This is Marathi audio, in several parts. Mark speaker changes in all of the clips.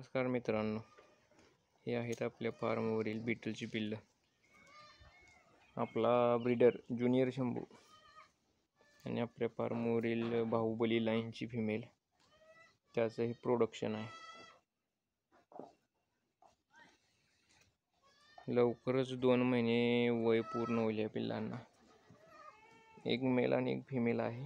Speaker 1: नमस्कार मित्रांनो, हे आहेत आपल्या फार्मवरील बीटलची पिल्लं. आपला ब्रीडर ज्युनियर शंभू आणि आपल्या फार्मवरील बाहुबली लाईनची फिमेल, त्याचं हे प्रोडक्शन आहे. लवकरच 2 महिने वय पूर्ण होईल या पिल्लांना. एक मेल आणि एक फिमेल आहे.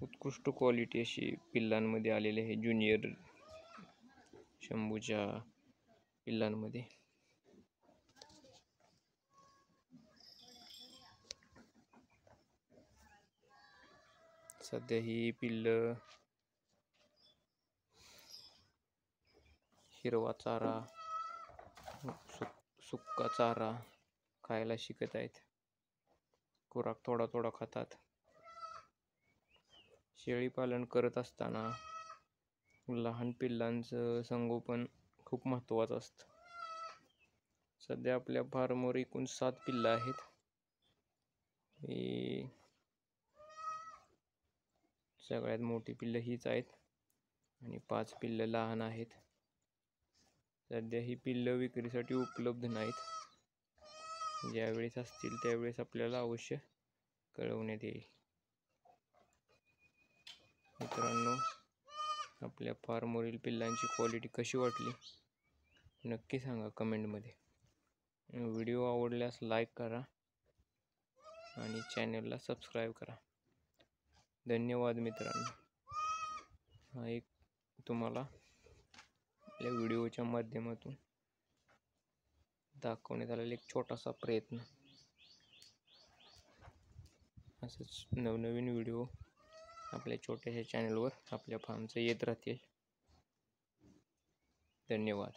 Speaker 1: उत्कृष्ट क्वालिटी अशी पिल्लांमध्ये आलेले आहे ज्युनियर शंभूच्या पिल्लांमध्ये. सध्या ही पिल्लं हिरवा चारा, सुक्का चारा खायला शिकत आहेत. खुराक थोडा थोडा खातात. शेळी पालन करत असताना लहान पिल्लांचं संगोपन खूप महत्त्वाचं असतं. सध्या आपल्या फार्मवर एकूण 7 पिल्लं आहेत. ही सगळ्यात मोठी पिल्लं हीच आहेत आणि 5 पिल्लं लहान आहेत. सध्या ही पिल्लं विक्रीसाठी उपलब्ध नाहीत. ज्यावेळेस असतील त्यावेळेस आपल्याला अवश्य कळवण्यात येईल. मित्रांनो, आपल्या फार्मवरील पिल्लांची क्वालिटी कशी वाटली नक्की सांगा कमेंटमध्ये. व्हिडिओ आवडल्यास लाईक करा आणि चॅनलला सबस्क्राईब करा. धन्यवाद मित्रांनो. हा एक तुम्हाला आपल्या व्हिडिओच्या माध्यमातून दाखवण्यात आलेला एक छोटासा प्रयत्न. असंच नवनवीन व्हिडिओ आपल्या छोट्याशा चॅनलवर आपल्या फार्मचे येत राहतील. धन्यवाद.